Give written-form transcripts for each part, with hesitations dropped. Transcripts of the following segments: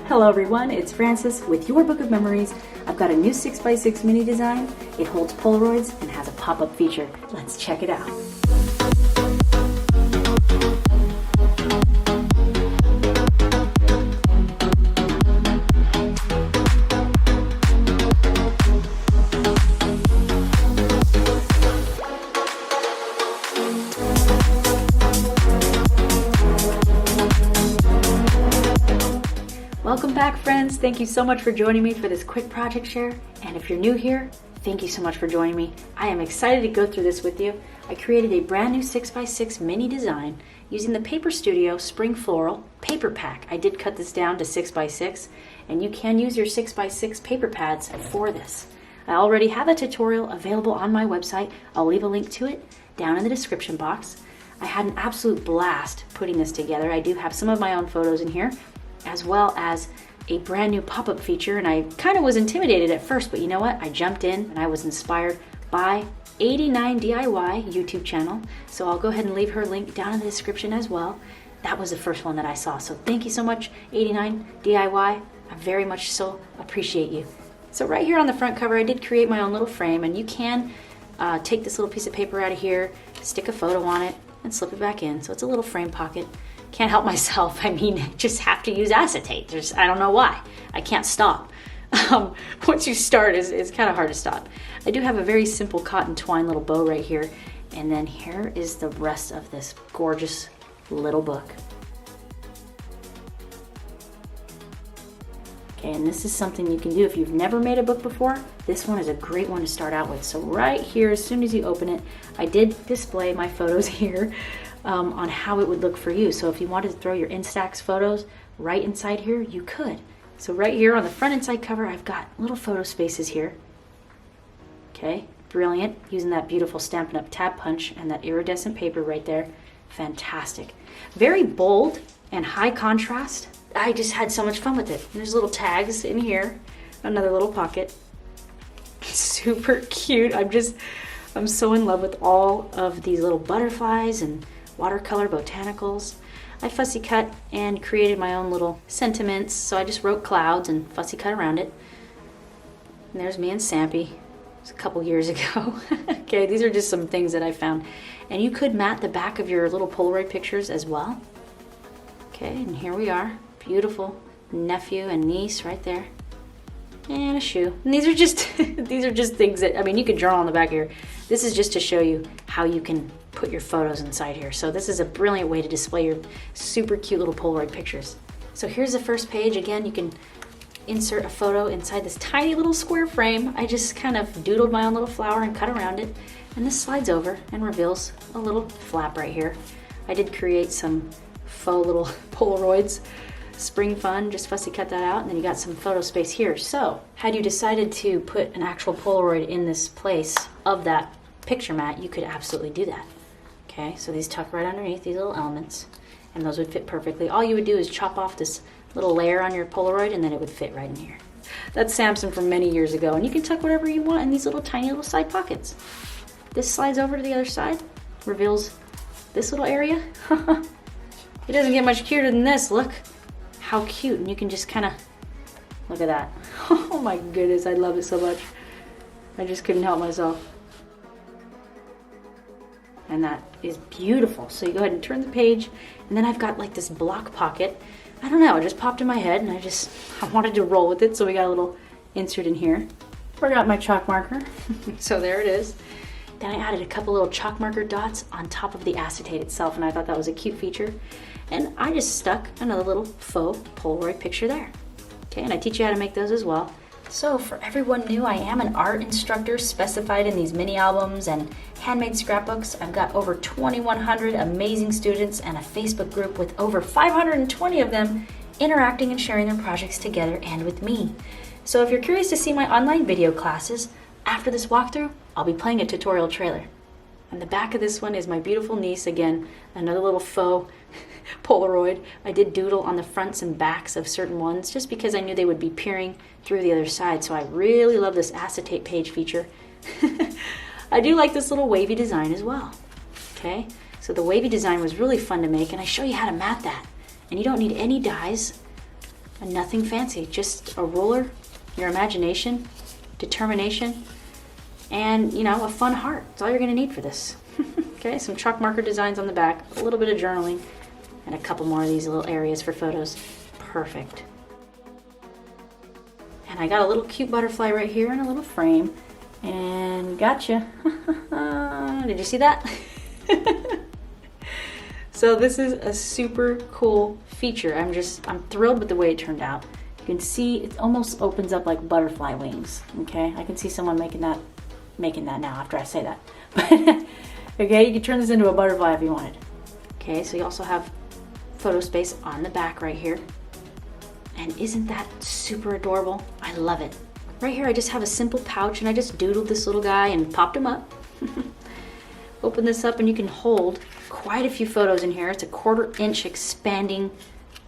Hello everyone, it's Frances with Your Book of Memories. I've got a new 6x6 mini design. It holds Polaroids and has a pop-up feature. Let's check it out. Welcome back, friends. Thank you so much for joining me for this quick project share. And if you're new here, thank you so much for joining me. I am excited to go through this with you. I created a brand new 6x6 mini design using the Paper Studio Spring Floral paper pack. I did cut this down to 6x6, and you can use your 6x6 paper pads for this. I already have a tutorial available on my website. I'll leave a link to it down in the description box. I had an absolute blast putting this together. I do have some of my own photos in here, as well as a brand new pop-up feature, and I kind of was intimidated at first, but you know what? I jumped in and I was inspired by 89 DIY YouTube channel, so I'll go ahead and leave her link down in the description as well. That was the first one that I saw, so thank you so much, 89 DIY. I very much so appreciate you. So right here on the front cover, I did create my own little frame, and you can take this little piece of paper out of here, stick a photo on it, and slip it back in, so it's a little frame pocket. Can't help myself. I mean, just have to use acetate. I don't know why. I can't stop. Once you start, it's kind of hard to stop. I do have a very simple cotton twine little bow right here. And then here is the rest of this gorgeous little book. Okay, and this is something you can do if you've never made a book before. This one is a great one to start out with. So right here, as soon as you open it, I did display my photos here. On how it would look for you. So if you wanted to throw your Instax photos right inside here, you could. So right here on the front and side cover, I've got little photo spaces here. Okay, brilliant. Using that beautiful Stampin' Up! Tab punch and that iridescent paper right there. Fantastic. Very bold and high contrast. I just had so much fun with it. There's little tags in here. Another little pocket. Super cute. I'm so in love with all of these little butterflies and watercolor botanicals. I fussy cut and created my own little sentiments, so I just wrote clouds and fussy cut around it. And there's me and Sampy. It was a couple years ago. Okay, these are just some things that I found. And you could mat the back of your little Polaroid pictures as well. Okay, and here we are. Beautiful nephew and niece right there. And a shoe. And these are just things that, I mean, you could journal on the back here. This is just to show you how you can put your photos inside here. So this is a brilliant way to display your super cute little Polaroid pictures. So here's the first page. Again, you can insert a photo inside this tiny little square frame. I just kind of doodled my own little flower and cut around it. And this slides over and reveals a little flap right here. I did create some faux little Polaroids. Spring fun, just fussy cut that out, and then you got some photo space here. So had you decided to put an actual Polaroid in this place of that picture mat, you could absolutely do that. Okay, so these tuck right underneath these little elements, and those would fit perfectly. All you would do is chop off this little layer on your Polaroid, and then it would fit right in here. That's Samson from many years ago, and you can tuck whatever you want in these little tiny little side pockets. This slides over to the other side, reveals this little area. It doesn't get much cuter than this, look. How cute, and you can just kind of, look at that. Oh my goodness, I love it so much. I just couldn't help myself. And that is beautiful. So you go ahead and turn the page, and then I've got like this block pocket. I don't know, it just popped in my head, and I wanted to roll with it, so we got a little insert in here. Forgot my chalk marker, so there it is. Then I added a couple little chalk marker dots on top of the acetate itself, and I thought that was a cute feature. And I just stuck another little faux Polaroid picture there. Okay, and I teach you how to make those as well. So for everyone new, I am an art instructor specified in these mini albums and handmade scrapbooks. I've got over 2,100 amazing students and a Facebook group with over 520 of them interacting and sharing their projects together and with me. So if you're curious to see my online video classes, after this walkthrough, I'll be playing a tutorial trailer. And the back of this one is my beautiful niece, again, another little faux Polaroid. I did doodle on the fronts and backs of certain ones just because I knew they would be peering through the other side, so I really love this acetate page feature. I do like this little wavy design as well. Okay, so the wavy design was really fun to make, and I show you how to mat that. And you don't need any dies. And nothing fancy, just a ruler, your imagination, determination, and you know, a fun heart. That's all you're gonna need for this. Okay, some chalk marker designs on the back, a little bit of journaling, and a couple more of these little areas for photos. Perfect. And I got a little cute butterfly right here in a little frame. And gotcha. Did you see that? So this is a super cool feature. I'm thrilled with the way it turned out. You can see it almost opens up like butterfly wings. Okay, I can see someone making that now after I say that. But okay, you can turn this into a butterfly if you wanted. Okay, so you also have photo space on the back right here. And isn't that super adorable? I love it. Right here I just have a simple pouch and I just doodled this little guy and popped him up. Open this up and you can hold quite a few photos in here. It's a 1/4 inch expanding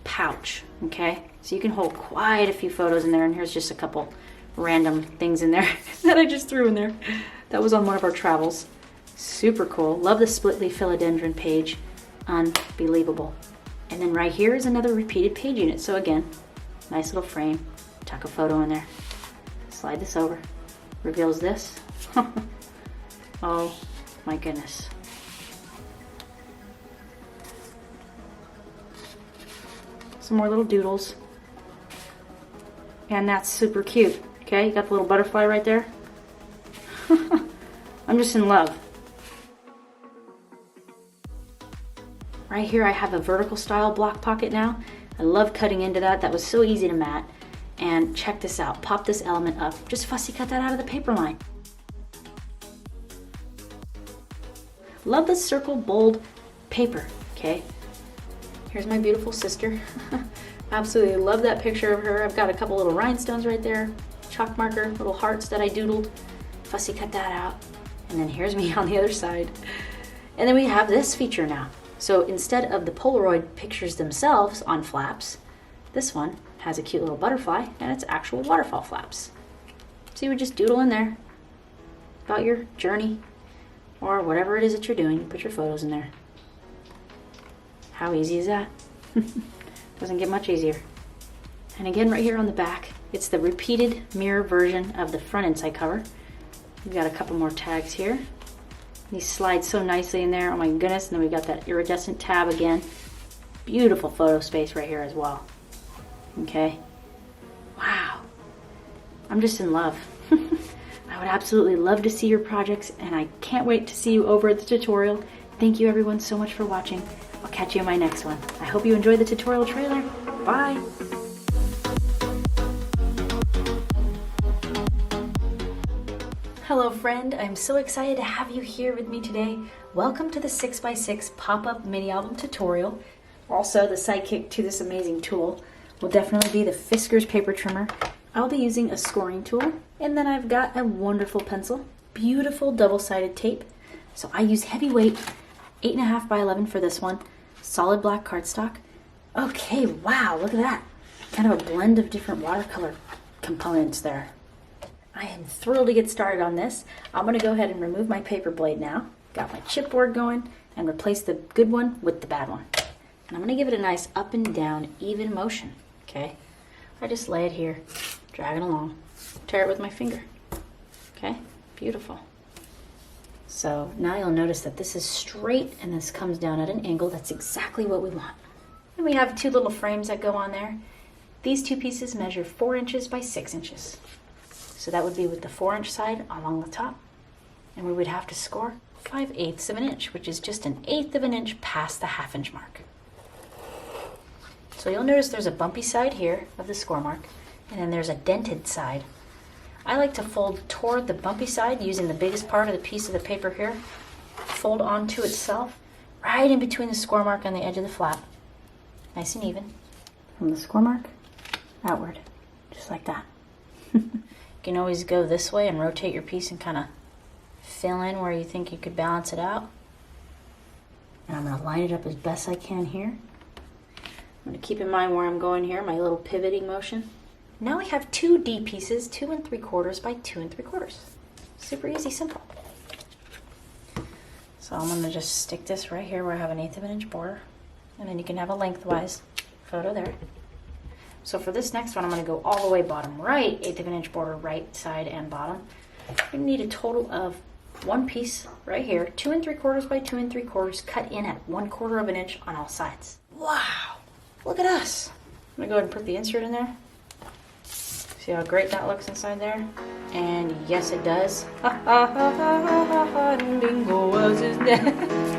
pouch, okay? So you can hold quite a few photos in there, and here's just a couple random things in there that I just threw in there. That was on one of our travels. Super cool. Love the split leaf philodendron page. Unbelievable. And then right here is another repeated page unit. So again, nice little frame. Tuck a photo in there. Slide this over. Reveals this. Oh my goodness. Some more little doodles. And that's super cute. Okay, you got the little butterfly right there. I'm just in love. Right here I have a vertical style block pocket now. I love cutting into that. That was so easy to mat. And check this out. Pop this element up. Just fussy cut that out of the paper line. Love this circle bold paper. Okay. Here's my beautiful sister. Absolutely love that picture of her. I've got a couple little rhinestones right there. Chalk marker, little hearts that I doodled. Fussy cut that out. And then here's me on the other side. And then we have this feature now. So instead of the Polaroid pictures themselves on flaps, this one has a cute little butterfly and it's actual waterfall flaps. So you would just doodle in there about your journey or whatever it is that you're doing. You put your photos in there. How easy is that? Doesn't get much easier. And again, right here on the back, it's the repeated mirror version of the front inside cover. We've got a couple more tags here. These slide so nicely in there. Oh my goodness. And then we've got that iridescent tab again. Beautiful photo space right here as well. Okay. Wow. I'm just in love. I would absolutely love to see your projects, and I can't wait to see you over at the tutorial. Thank you everyone so much for watching. I'll catch you in my next one. I hope you enjoyed the tutorial trailer. Bye. Hello friend, I'm so excited to have you here with me today. Welcome to the 6x6 pop-up mini album tutorial. Also, the sidekick to this amazing tool will definitely be the Fiskars paper trimmer. I'll be using a scoring tool, and then I've got a wonderful pencil, beautiful double-sided tape. So I use heavyweight 8.5 by 11 for this one, solid black cardstock. Okay, wow, look at that. Kind of a blend of different watercolor components there. I am thrilled to get started on this. I'm going to go ahead and remove my paper blade now. Got my chipboard going and replace the good one with the bad one. And I'm going to give it a nice up and down even motion. Okay, I just lay it here, drag it along, tear it with my finger. Okay, beautiful. So now you'll notice that this is straight and this comes down at an angle. That's exactly what we want. And we have two little frames that go on there. These two pieces measure 4 inches by 6 inches. So that would be with the 4-inch side along the top. And we would have to score 5/8 of an inch, which is just 1/8 of an inch past the 1/2 inch mark. So you'll notice there's a bumpy side here of the score mark, and then there's a dented side. I like to fold toward the bumpy side using the biggest part of the piece of the paper here. Fold onto itself, right in between the score mark and the edge of the flap. Nice and even. From the score mark, outward, just like that. You can always go this way and rotate your piece and kind of fill in where you think you could balance it out. And I'm going to line it up as best I can here. I'm going to keep in mind where I'm going here, my little pivoting motion. Now we have 2 D pieces, 2 3/4 by 2 3/4. Super easy, simple. So I'm going to just stick this right here where I have 1/8 of an inch border. And then you can have a lengthwise photo there. So for this next one, I'm going to go all the way bottom right, 1/8 of an inch border, right side and bottom. You're going to need a total of one piece right here, 2 3/4 by 2 3/4, cut in at 1/4 of an inch on all sides. Wow, look at us. I'm going to go ahead and put the insert in there. See how great that looks inside there? And yes, it does. Ha ha ha ha ha ha, Dingo was his name.